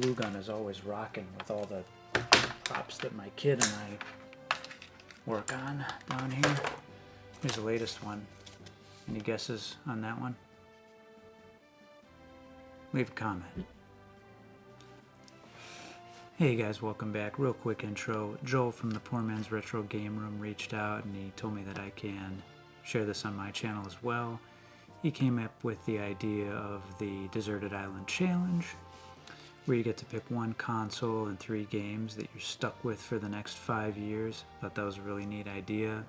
glue gun is always rocking with all the props that my kid and I work on down here. Here's the latest one. Any guesses on that one? Leave a comment. Hey guys, welcome back. Real quick intro. Joel from the Poor Man's Retro Game Room reached out and he told me that I can share this on my channel as well. He came up with the idea of the Deserted Island Challenge, where you get to pick one console and 3 games that you're stuck with for the next 5 years. Thought that was a really neat idea.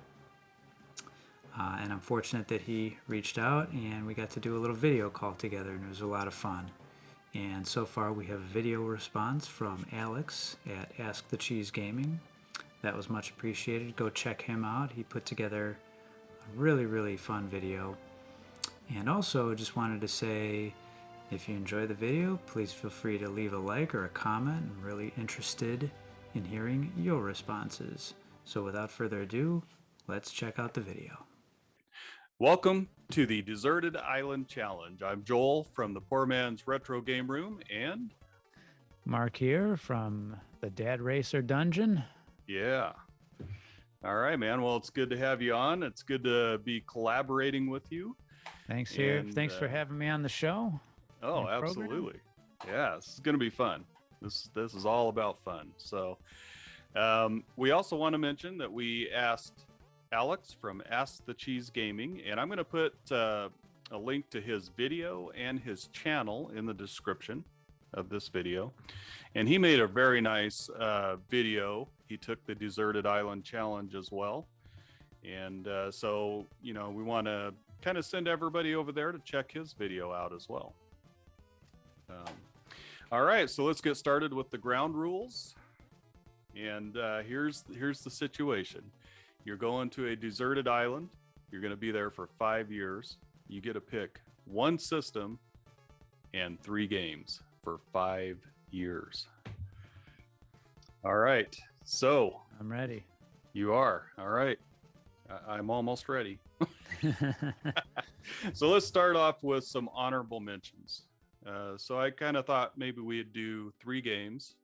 And I'm fortunate that he reached out and we got to do a little video call together, and it was a lot of fun. And so far we have a video response from Alex at Ask the Cheese Gaming. That was much appreciated. Go check him out. He put together a really fun video. And also just wanted to say, if you enjoy the video, please feel free to leave a like or a comment. I'm really interested in hearing your responses. So without further ado, let's check out the video. Welcome to the Deserted Island Challenge. I'm Joel from the Poor Man's Retro Game Room, and Mark here from the Dad Racer Dungeon. yeah. All right, man. Well, it's good to have you on. It's good to be collaborating with you. Thanks Thanks for having me on the show. Oh, absolutely. Yeah, this is going to be fun. This is all about fun. So we also want to mention that we asked Alex from Ask the Cheese Gaming, and I'm going to put a link to his video and his channel in the description of this video. And he made a very nice video. He took the Deserted Island Challenge as well. And so, you know, we want to kind of send everybody over there to check his video out as well. All right, so let's get started with the ground rules. And here's the situation. You're going to a deserted island. You're going to be there for 5 years. You get to pick one system and 3 games for 5 years. All right. So I'm ready. You are. All right. I'm almost ready. So let's start off with some honorable mentions. So I kind of thought maybe we'd do 3 games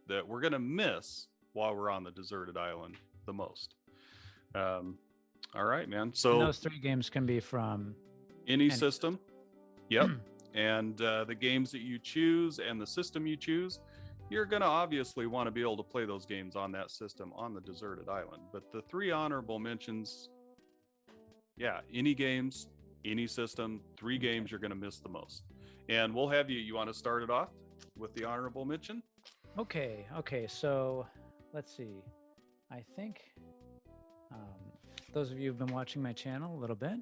that we're going to miss while we're on the deserted island the most. All right, man. So and those 3 games can be from any system. Yep. And the games that you choose and the system you choose, you're going to obviously want to be able to play those games on that system on the deserted island. But the 3 honorable mentions, yeah, any games, any system, 3 games you're going to miss the most. And we'll have you want to start it off with the honorable mention? Okay. So let's see. I think those of you who've been watching my channel a little bit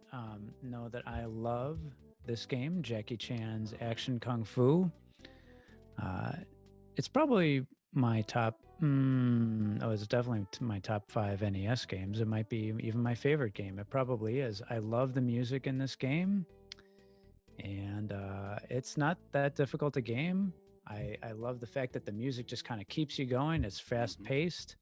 know that I love this game, Jackie Chan's Action Kung Fu. It's probably my top, it's definitely my top 5 NES games. It might be even my favorite game. It probably is. I love the music in this game, and it's not that difficult a game. I love the fact that the music just kind of keeps you going. It's fast paced.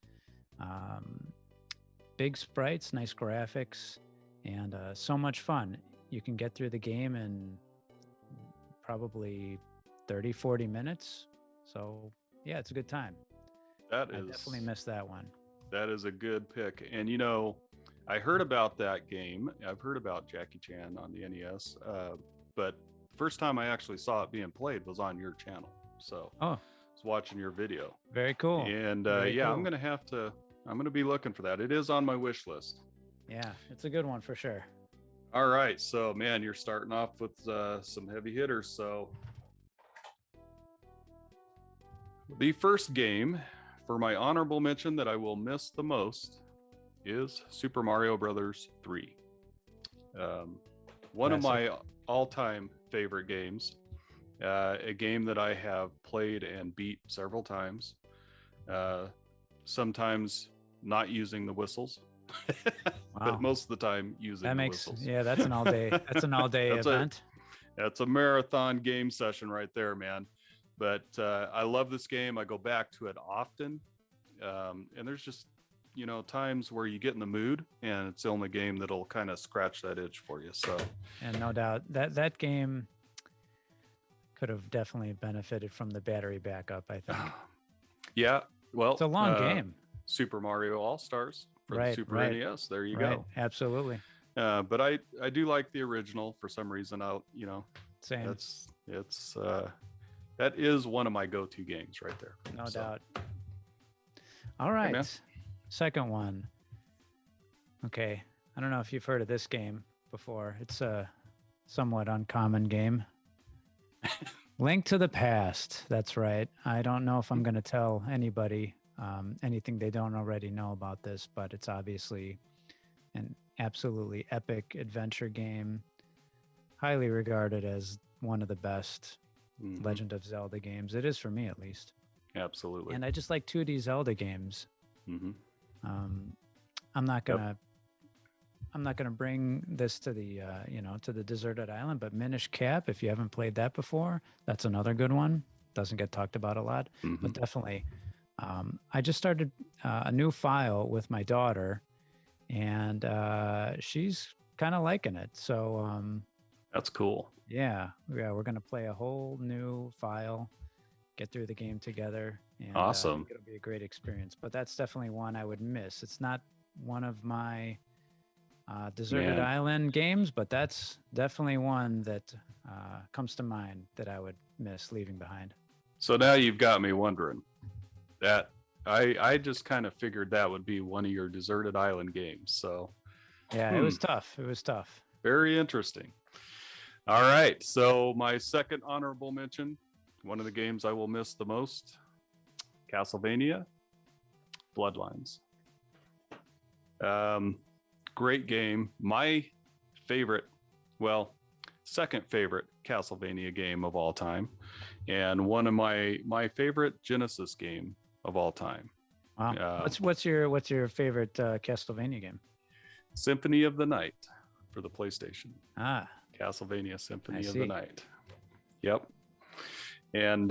Big sprites, nice graphics, and so much fun. You can get through the game in probably 30-40 minutes. So yeah, it's a good time. I definitely missed that one. That is a good pick. And you know, I heard about that game. I've heard about Jackie Chan on the NES, but the first time I actually saw it being played was on your channel. So I was watching your video. Very cool. And Very yeah, cool. I'm going to be looking for that. It is on my wish list. Yeah, it's a good one for sure. All right. So, man, you're starting off with some heavy hitters. So the first game for my honorable mention that I will miss the most is Super Mario Brothers 3. One of my all-time favorite games. A game that I have played and beat several times. Sometimes not using the whistles, but most of the time using the whistles. Yeah, that's an all-day. That's an all-day event. That's a marathon game session right there, man. But I love this game. I go back to it often, and there's just times where you get in the mood, and it's the only game that'll kind of scratch that itch for you. So, and no doubt that game could have definitely benefited from the battery backup, I think. Yeah, well, It's a long game. Super Mario All Stars for the Right, Super right, NES. There you right. go. Absolutely. But I do like the original for some reason. Same. That is one of my go-to games right there. No doubt. All right. man. Second one. Okay. I don't know if you've heard of this game before. It's a somewhat uncommon game. Link to the Past. That's right. I don't know if I'm going to tell anybody anything they don't already know about this, but it's obviously an absolutely epic adventure game, highly regarded as one of the best Legend of Zelda games. It is for me, at least. Absolutely. And I just like 2D Zelda games. I'm not gonna bring this to the to the deserted island, but Minish Cap, if you haven't played that before, that's another good one. Doesn't get talked about a lot, but definitely. I just started a new file with my daughter, and she's kind of liking it. So that's cool. Yeah, we're gonna play a whole new file, get through the game together, and awesome. It'll be a great experience. But that's definitely one I would miss. It's not one of my deserted island games, but that's definitely one that comes to mind that I would miss leaving behind. So now you've got me wondering. That I just kind of figured that would be one of your deserted island games. So yeah, it was tough. It was tough. Very interesting. All right. So my second honorable mention, one of the games I will miss the most, Castlevania Bloodlines. Great game. My favorite, second favorite Castlevania game of all time, and one of my favorite Genesis game of all time. Wow. What's your favorite Castlevania game? Symphony of the Night for the PlayStation. Castlevania Symphony of the Night. Yep. And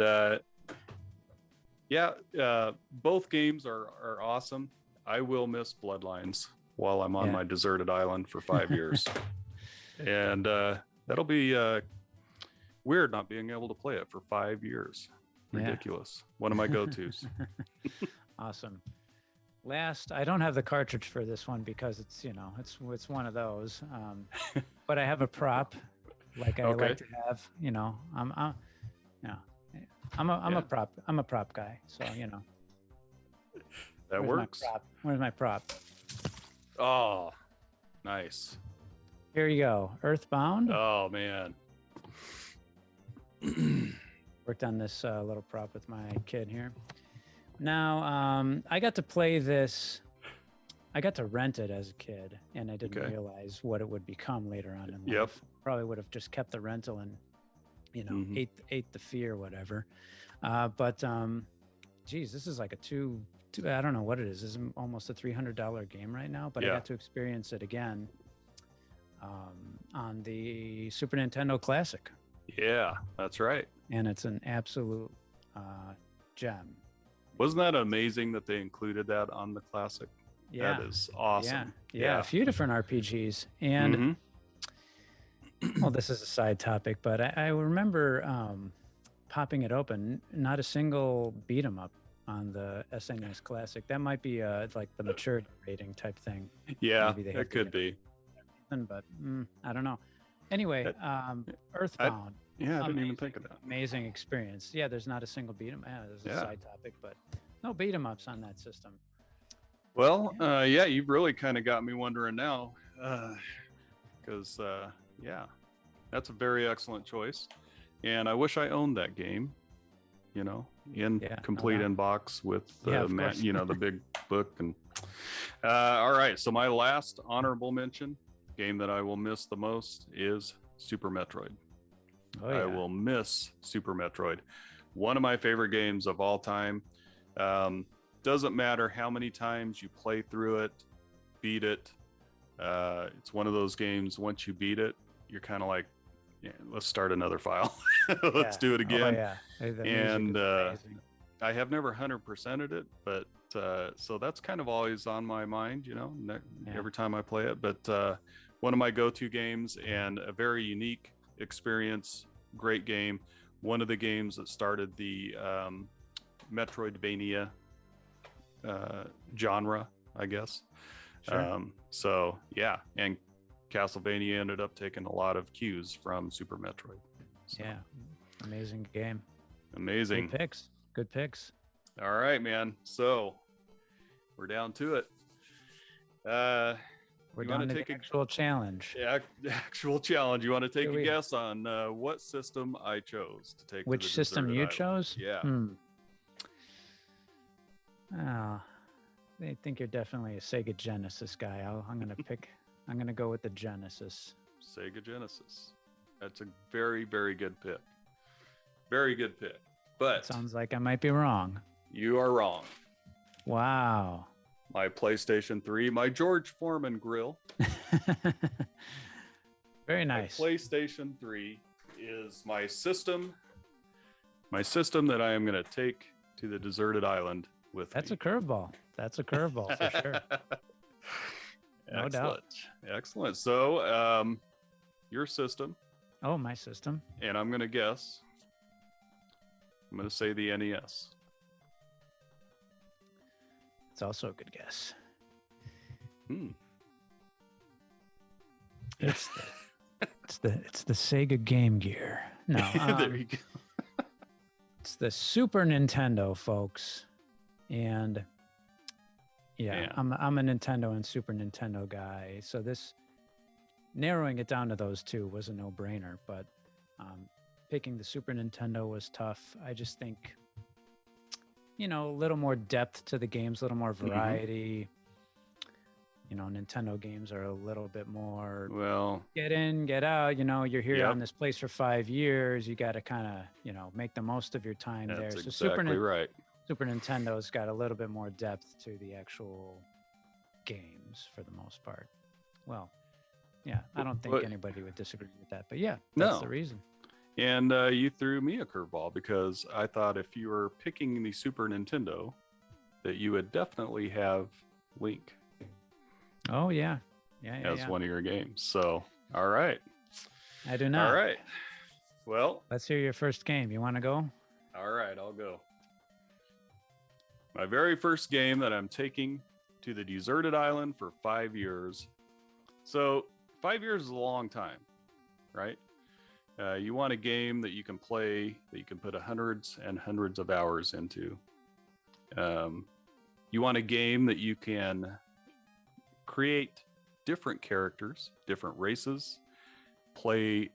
both games are awesome. I will miss Bloodlines while I'm on my deserted island for 5 years. And that'll be weird not being able to play it for 5 years. Ridiculous. One of my go-tos. Awesome. Last, I don't have the cartridge for this one because it's it's one of those. But I have a prop, like I like to have. I'm a prop guy. So that works. Where's my prop? Oh, nice. Here you go. Earthbound. Oh man. Worked on this little prop with my kid here. Now, I got to play this. I got to rent it as a kid, and I didn't realize what it would become later on in life. Yep. Probably would have just kept the rental and, ate the fee or whatever. But geez, this is like I don't know what it is. This is almost a $300 game right now, but I got to experience it again on the Super Nintendo Classic. Yeah, that's right. And it's an absolute gem. Wasn't that amazing that they included that on the Classic? Yeah. That is awesome. Yeah. A few different RPGs. And, well, this is a side topic, but I remember popping it open, not a single beat 'em up on the SNES Classic. That might be like the maturity rating type thing. Yeah, it could be. But I don't know. Anyway, Earthbound. I didn't even think of that. Amazing experience. Yeah, there's not a single beat 'em. Yeah, there's a side topic, but no beat 'em ups on that system. Well, you've really kind of got me wondering now, because that's a very excellent choice, and I wish I owned that game. Complete in box with the big book. And all right, so my last honorable mention game that I will miss the most is Super Metroid. I will miss Super Metroid. One of my favorite games of all time. Doesn't matter how many times you play through it, beat it. It's one of those games, once you beat it, you're kind of like, let's start another file. Let's do it again. And I have never 100%ed it, but so that's kind of always on my mind, every time I play it. But one of my go-to games and a very unique experience, great game. one of the games that started the Metroidvania genre, I guess. Sure. So yeah, and Castlevania ended up taking a lot of cues from Super Metroid. So, Yeah, amazing game. amazing. Good picks. Good picks. All right, man. So we're down to it. We're You down wanna to take the a- actual challenge. Actual challenge. You want to take Here a we- guess on what system I chose to take? Which to the system deserted you island? chose? Yeah. Oh, I think you're definitely a Sega Genesis guy. I'm gonna pick. I'm gonna go with the Genesis. Sega Genesis. That's a very, very good pick. Very good pick. But Sounds like I might be wrong. you are wrong. Wow. My PlayStation 3, my George Foreman grill. Very My nice. PlayStation 3 is my system. My system that I am going to take to the deserted island with That's me. a curveball. That's a curveball for sure. No doubt. Excellent. So, your system, Oh, my system. and I'm going to guess. I'm going to say the NES. It's also a good guess. Hmm. It's it's the Sega Game Gear. No, There you go. it's the Super Nintendo, folks. And yeah, Yeah. I'm a Nintendo and Super Nintendo guy. So this narrowing it down to those two was a no-brainer, but picking the Super Nintendo was tough. I just think, you know, a little more depth to the games, a little more variety. You know, Nintendo games are a little bit more Well, get in, get out. You know, you're here Yep. on this place for 5 years. You got to kind of, you know, make the most of your time there. that's So exactly right. Super Nintendo's got a little bit more depth to the actual games for the most part. Well, yeah, I don't think But- anybody would disagree with that. But yeah, that's No. the reason. And you threw me a curveball because I thought if you were picking the Super Nintendo, that you would definitely have Link Oh yeah, yeah, as yeah. one of your games. So, all right. I do not. All right. Well, Let's hear your first game. You want to go? all right, I'll go. My very first game that I'm taking to the deserted island for 5 years. So 5 years is a long time, right? You want a game that you can play, that you can put hundreds and hundreds of hours into. You want a game that you can create different characters, different races, play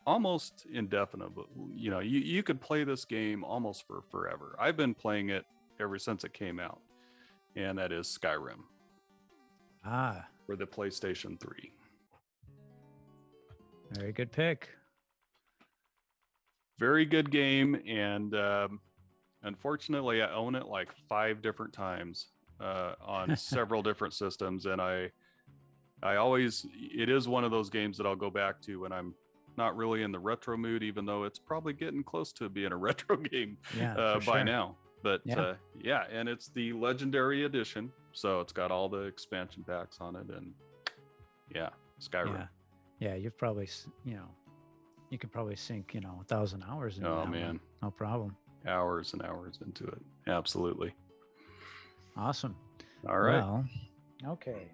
almost indefinitely. You know, you could play this game almost for forever. I've been playing it ever since it came out, and that is Skyrim Ah, for the PlayStation 3. very good pick. Very good game, and unfortunately, I own it like 5 different times on several different systems, and I always, it is one of those games that I'll go back to when I'm not really in the retro mood, even though it's probably getting close to being a retro game Yeah, for by sure. now. But Yeah. yeah, and it's the Legendary Edition, so it's got all the expansion packs on it, and yeah, Skyrim. Yeah, yeah. You've probably, you know, you could probably sink, you know, 1,000 hours into Oh that one. man, No problem. hours and hours into it. Absolutely. Awesome. All right. Well, okay.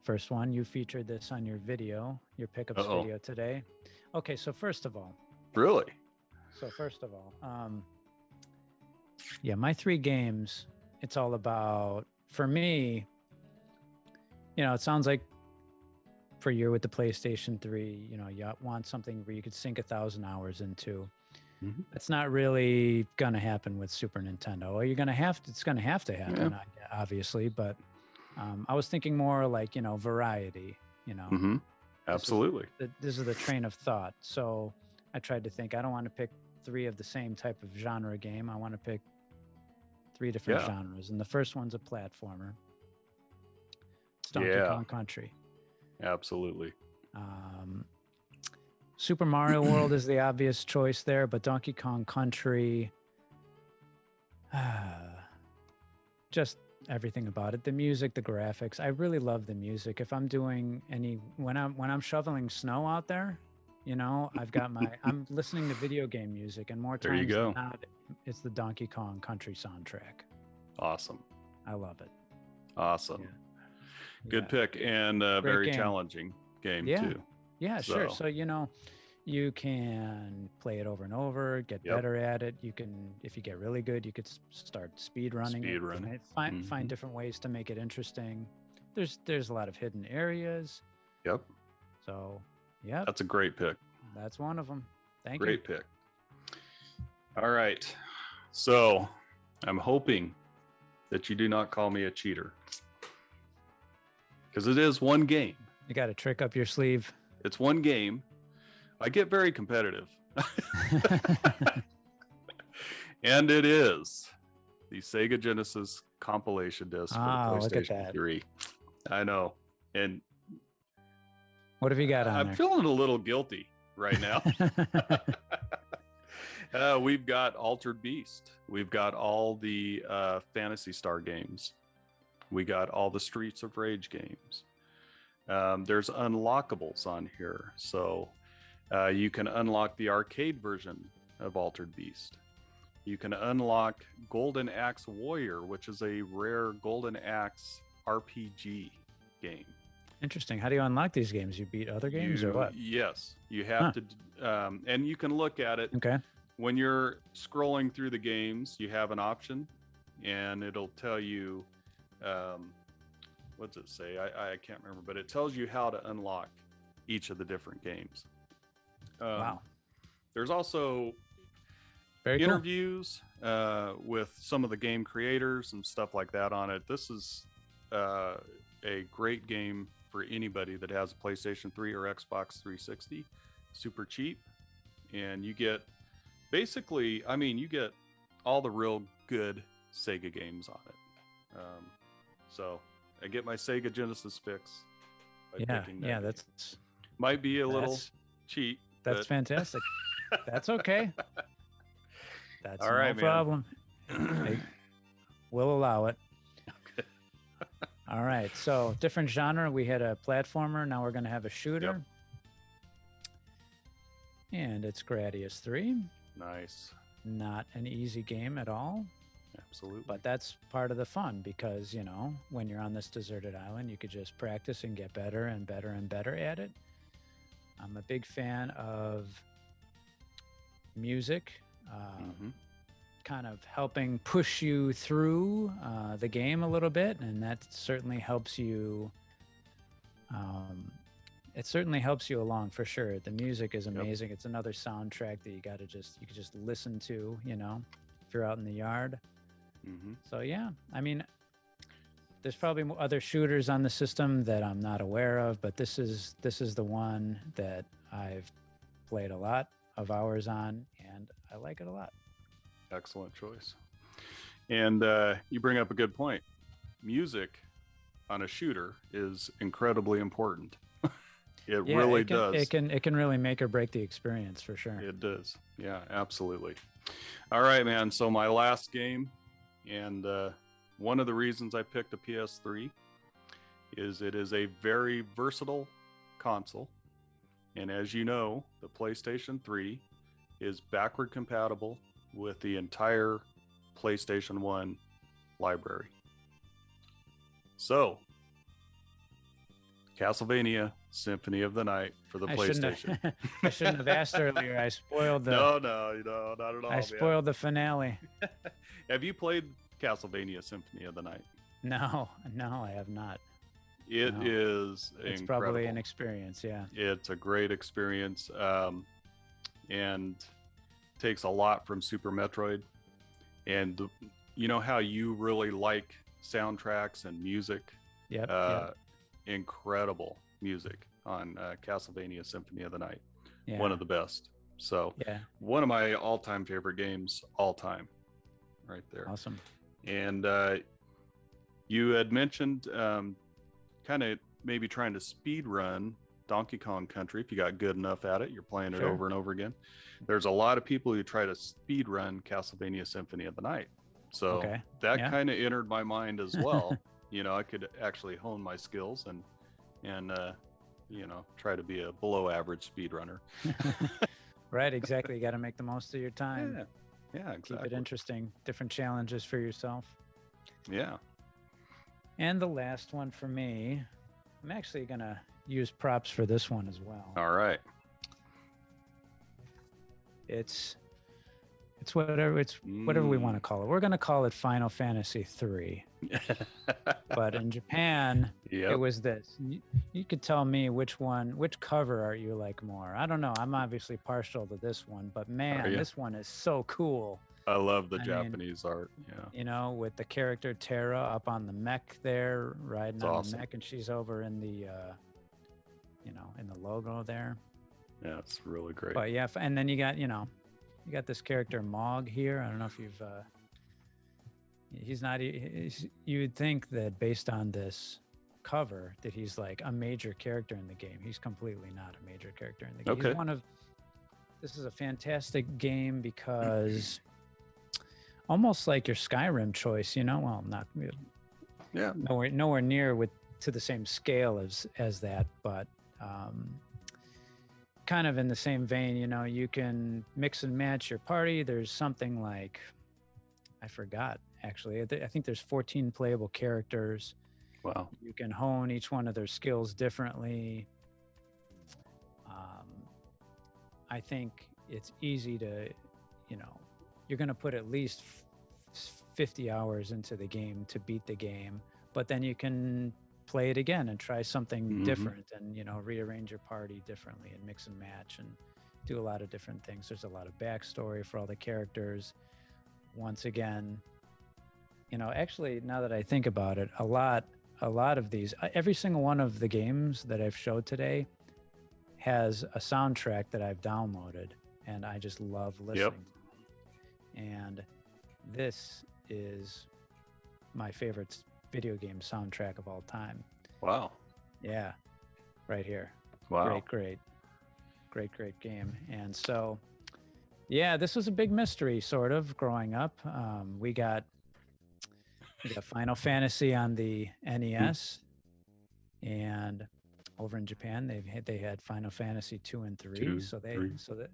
First one, you featured this on your video, your pickups Uh-oh. video today. Okay, so first of all, Really? Yeah, my 3 games, it's all about, for me, you know, it sounds like for you with the PlayStation 3, you know, you want something where you could sink 1,000 hours into. Mhm. It's not really gonna happen with Super Nintendo. Or you're gonna have to, it's gonna have to happen, obviously. But I was thinking more like, you know, variety. You know, Mm-hmm. Absolutely. this is the train of thought. So I tried to think. I don't want to pick 3 of the same type of genre game. I want to pick 3 different Yeah. genres. And the first one's a platformer. It's Donkey Yeah. Kong Country. Absolutely. Super Mario World is the obvious choice there, but Donkey Kong Country, just everything about it. The music, the graphics. I really love the music. If I'm doing when I'm shoveling snow out there, You know, I'm listening to video game music, and more There you times than go. not, it's the Donkey Kong Country soundtrack. Awesome. I love it. Awesome. Yeah. Good Yeah. pick, and a Great very game. challenging game Yeah. too. Yeah, sure. So, you know, you can play it over and over, get Yep. better at it. You can, if you get really good, you could start speed running Speed it. running. Find different ways to make it interesting. There's a lot of hidden areas. Yep. So, yeah, That's a great pick. that's one of them. Thank you. Great pick. All right. So I'm hoping that you do not call me a cheater, because it is one game. You got a trick up your sleeve. It's one game. I get very competitive. And it is the Sega Genesis compilation disc for the Look at PlayStation that. 3. I know. And What have you got on I'm there? feeling a little guilty right now. We've got Altered Beast. We've got all the Phantasy Star games. We got all the Streets of Rage games. There's unlockables on here. So you can unlock the arcade version of Altered Beast. You can unlock Golden Axe Warrior, which is a rare Golden Axe RPG game. Interesting. How do you unlock these games? You beat other games or what? Yes, you have to, and you can look at it. Okay. When you're scrolling through the games, you have an option, and it'll tell you, what's it say? I can't remember, but it tells you how to unlock each of the different games. Wow. There's also Very cool. interviews with some of the game creators and stuff like that on it. This is a great game for anybody that has a PlayStation 3 or Xbox 360. Super cheap, and you get basically, I mean, you get all the real good Sega games on it. So I get my Sega Genesis fix by picking that game. That's might be a little cheat. That's but fantastic. That's okay. That's all right, no problem. Hey, we'll allow it. Okay. All right. So different genre. We had a platformer. Now we're going to have a shooter. Yep. And it's Gradius 3. Nice. Not an easy game at all. Absolutely. But that's part of the fun because, you know, when you're on this deserted island, you could just practice and get better and better and better at it. I'm a big fan of music, kind of helping push you through the game a little bit. And that certainly helps you. It certainly helps you along for sure. The music is amazing. It's another soundtrack that you could just listen to, you know, if you're out in the yard. So yeah, I mean, there's probably other shooters on the system that I'm not aware of, but this is the one that I've played a lot of hours on, and I like it a lot. Excellent choice. And you bring up a good point. Music on a shooter is incredibly important. It really does. It can really make or break the experience for sure. It does. Yeah, absolutely. All right, man. So my last game, and one of the reasons I picked a PS3 is it is a very versatile console. And as you know, the PlayStation 3 is backward compatible with the entire PlayStation 1 library. So, Castlevania Symphony of the Night for the PlayStation. I shouldn't have asked earlier. I spoiled the. No, not at all. I spoiled the finale. Have you played Castlevania Symphony of the Night? No, I have not. It is It's incredible. probably an experience, yeah. It's a great experience, and takes a lot from Super Metroid. And you know how you really like soundtracks and music? Yep. Incredible music on Castlevania Symphony of the Night. Yeah. One of the best. So one of my all-time favorite games, all time, right there. Awesome. And you had mentioned kind of maybe trying to speed run Donkey Kong Country. If you got good enough at it, you're playing it over and over again. There's a lot of people who try to speed run Castlevania Symphony of the Night. So that kind of entered my mind as well. You know, I could actually hone my skills and try to be a below average speedrunner. Right, exactly. You got to make the most of your time. Yeah, exactly. Keep it interesting. Different challenges for yourself. Yeah. And the last one for me, I'm actually going to use props for this one as well. All right. It's whatever we want to call it. We're going to call it Final Fantasy 3. But in Japan, it was this. You could tell me which cover are you like more. I don't know. I'm obviously partial to this one, but man, this one is so cool. I love the Japanese art. Yeah. With the character Terra up on the mech there, riding on the mech, and she's over in the, in the logo there. Yeah, it's really great. But yeah, and then you got this character Mog here. I don't know if you've. You would think that based on this cover that he's like a major character in the game. He's completely not a major character in the game. Okay. This is a fantastic game because almost like your Skyrim choice, well, not really. Yeah. Nowhere near to the same scale as that, but kind of in the same vein, you can mix and match your party. There's something like, I forgot actually. I think there's 14 playable characters. Wow. You can hone each one of their skills differently. I think it's easy to, you're going to put at least 50 hours into the game to beat the game, but then you can play it again and try something different and, rearrange your party differently and mix and match and do a lot of different things. There's a lot of backstory for all the characters. Once again, actually, now that I think about it, a lot of these, every single one of the games that I've showed today has a soundtrack that I've downloaded and I just love listening to. And this is my favorite video game soundtrack of all time. Wow. Yeah. Right here. Wow. Great game. And so, yeah, this was a big mystery sort of growing up. We got Final Fantasy on the NES, and over in Japan they had Final Fantasy 2 and 3. So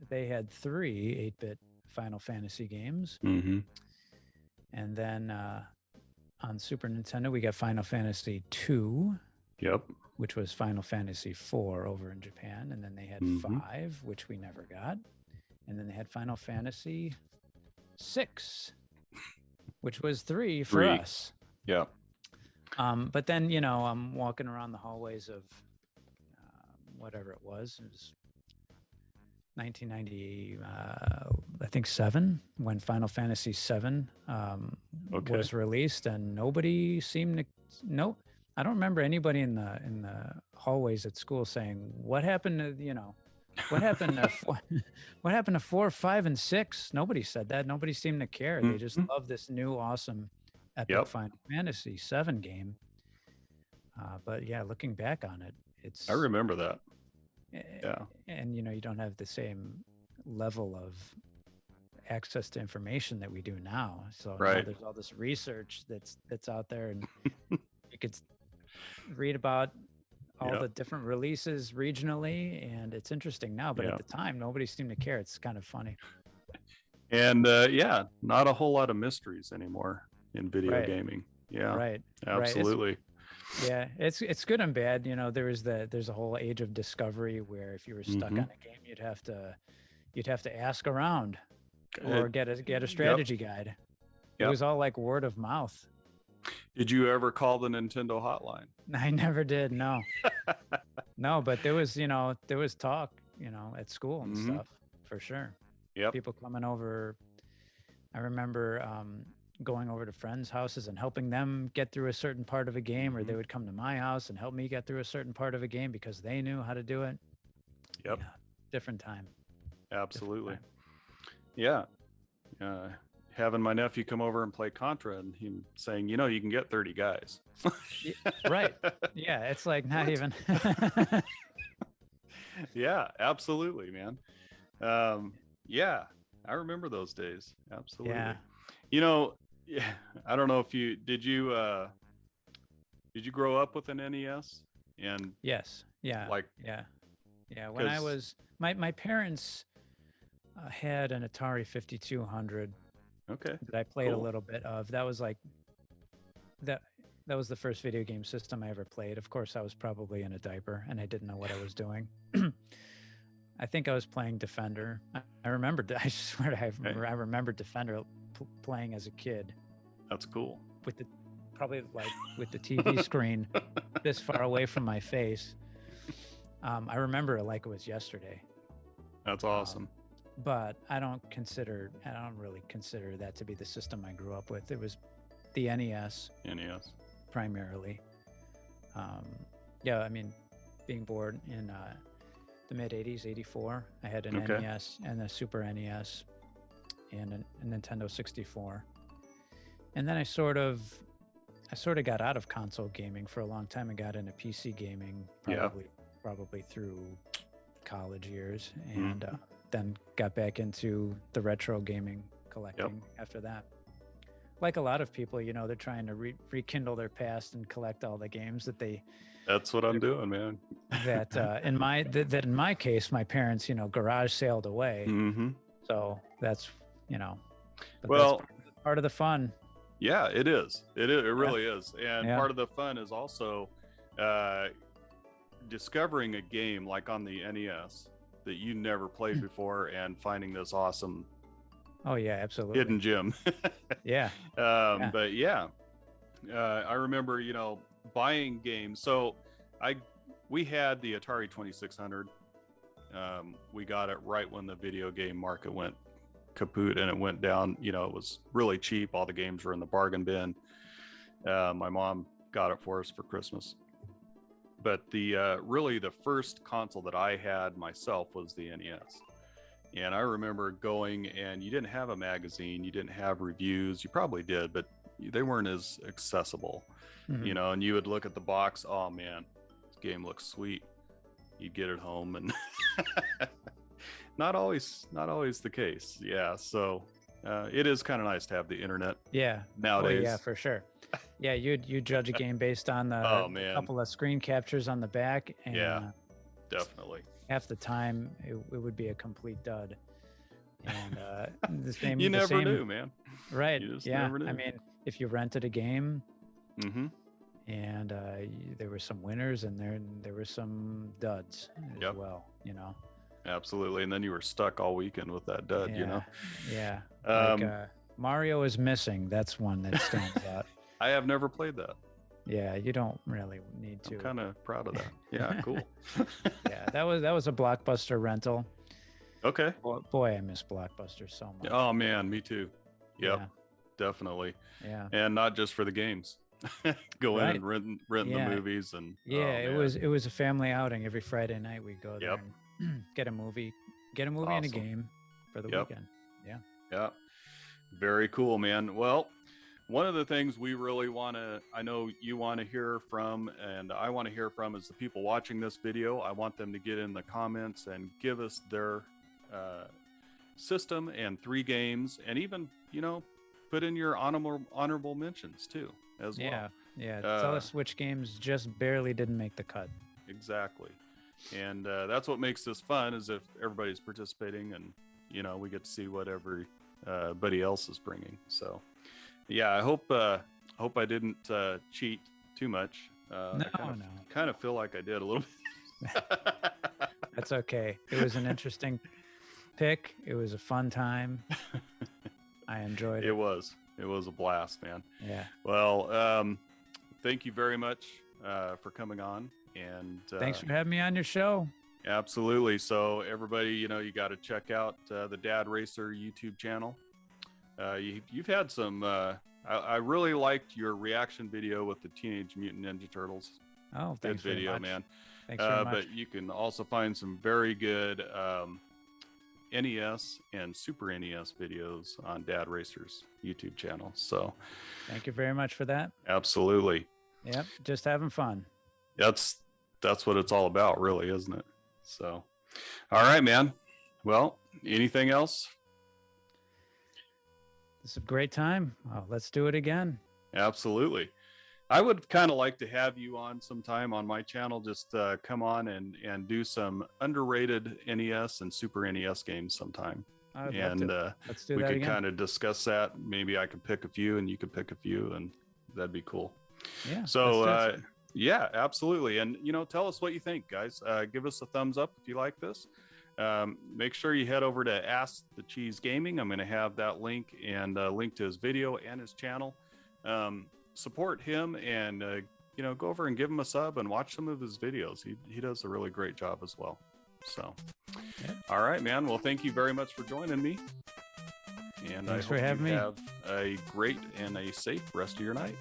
they had 3 8-bit Final Fantasy games. And then on Super Nintendo we got Final Fantasy 2. Yep. Which was Final Fantasy 4 over in Japan, and then they had 5, which we never got, and then they had Final Fantasy 6. Which was 3 for us. Yeah. But then, I'm walking around the hallways of whatever it was. It was 1990, I think 7, when Final Fantasy 7 was released, and nobody seemed to. I don't remember anybody in the hallways at school saying, "What happened to What happened to what happened to 4, 5, and 6?" Nobody said that. Nobody seemed to care. They just love this new awesome epic Final Fantasy 7 game. But yeah, looking back on it, I remember that. Yeah. And you don't have the same level of access to information that we do now. So now there's all this research that's out there, and you could read about all the different releases regionally, and it's interesting now, but at the time nobody seemed to care. It's kind of funny. And not a whole lot of mysteries anymore in video gaming. Absolutely. It's good and bad. There's a whole age of discovery where if you were stuck on a game, you'd have to ask around or get a strategy guide. It was all like word of mouth. Did you ever call the Nintendo hotline? I never did. No. No, but there was talk, at school and stuff for sure. Yep. People coming over. I remember going over to friends' houses and helping them get through a certain part of a game, or they would come to my house and help me get through a certain part of a game because they knew how to do it. Yep. Yeah, different time. Absolutely. Different time. Yeah. Having my nephew come over and play Contra and him saying, you can get 30 guys. Right. Yeah. It's like not even. Yeah, absolutely, man. I remember those days. Absolutely. Yeah. I don't know if did you grow up with an NES? And yes. Yeah. Like, Yeah. Yeah. When I because was my parents had an Atari 5200 okay, that I played a cool. little bit of. That was like that that was the first video game system I ever played. Of course, I was probably in a diaper and I didn't know what I was doing. I think I was playing Defender. I remember. I swear I remember Defender playing as a kid That's cool. with the probably like with the TV screen this far away from my face. I remember it like it was yesterday. That's awesome. But I don't really consider that to be the system I grew up with. It was the NES NES. primarily. Yeah, I mean, being born in the mid 80s, 84, I had an Okay. NES and a Super NES and a Nintendo 64. And then I sort of got out of console gaming for a long time and got into PC gaming probably through college years, and then got back into the retro gaming collecting after that. Like a lot of people, you know, they're trying to rekindle their past and collect all the games that they. That's what I'm doing, man. That in my case, my parents, you know, garage sailed away. Mm-hmm. So that's, you know, Well, that's part of the fun. Yeah, it is. It really is. And Yeah. part of the fun is also discovering a game like on the NES that you never played before and finding this awesome Oh yeah, absolutely. hidden gem. Yeah. But yeah, I remember, you know, buying games. So we had the Atari 2600. We got it right when the video game market went kaput and it went down. You know, it was really cheap. All the games were in the bargain bin. My mom got it for us for Christmas. But really the first console that I had myself was the NES. And I remember going, and you didn't have a magazine, you didn't have reviews. You probably did, but they weren't as accessible, you know, and you would look at the box. Oh man, this game looks sweet. You'd get it home, and not always the case. Yeah. So it is kind of nice to have the internet. Yeah. Nowadays. Oh, yeah, for sure. Yeah. You judge a game based on the couple of screen captures on the back. And yeah, definitely. Half the time it would be a complete dud. And the same. You never knew, man. Right. You just yeah. never knew. I mean, if you rented a game, and there were some winners and there were some duds as well, you know. Absolutely. And then you were stuck all weekend with that dud, you know. Yeah. Like, Mario is Missing. That's one that stands out. I have never played that. Yeah, you don't really need to. I'm kind of proud of that. Yeah, cool. Yeah, that was a Blockbuster rental. Okay. Boy, I miss Blockbuster so much. Oh man, me too. Yep, Yeah. definitely. Yeah. And not just for the games. Go in and rent the movies and it was a family outing. Every Friday night we go there and get a movie and a game for the weekend. Yeah. Yeah. Very cool, man. Well, one of the things we really I know you want to hear from, and I want to hear from, is the people watching this video. I want them to get in the comments and give us their system and 3 games, and even, you know, put in your honorable mentions too as well. Yeah. Tell us which games just barely didn't make the cut. Exactly. And that's what makes this fun, is if everybody's participating, and, you know, we get to see what everybody else is bringing. So yeah, I hope I didn't cheat too much. No. Kind of feel like I did a little bit. That's okay. It was an interesting pick. It was a fun time. I enjoyed it. It was a blast, man. Yeah. Well, thank you very much for coming on, and thanks for having me on your show. Absolutely. So everybody, you know, you got to check out the Dad Racer YouTube channel. You've had some. I really liked your reaction video with the Teenage Mutant Ninja Turtles. Oh, thanks good video, very much. man. Thanks very much. But you can also find some very good NES and Super NES videos on Dad Racer's YouTube channel. So, thank you very much for that. Absolutely. Yep, just having fun. That's what it's all about, really, isn't it? So, all right, man. Well, anything else? This is a great time. Oh, let's do it again. Absolutely. I would kind of like to have you on sometime on my channel. Just come on and do some underrated NES and Super NES games sometime. I'd love to. Let's do we that could again. kind of discuss that. Maybe I could pick a few and you could pick a few, and that'd be cool. Yeah. So yeah, absolutely. And tell us what you think, guys. Give us a thumbs up if you like this. Make sure you head over to Ask the Cheese Gaming. I'm going to have that link and a link to his video and his channel. Support him and go over and give him a sub and watch some of his videos. He does a really great job as well. So all right, man. Well, thank you very much for joining me, and Thanks I for hope having you me. have a great and a safe rest of your night.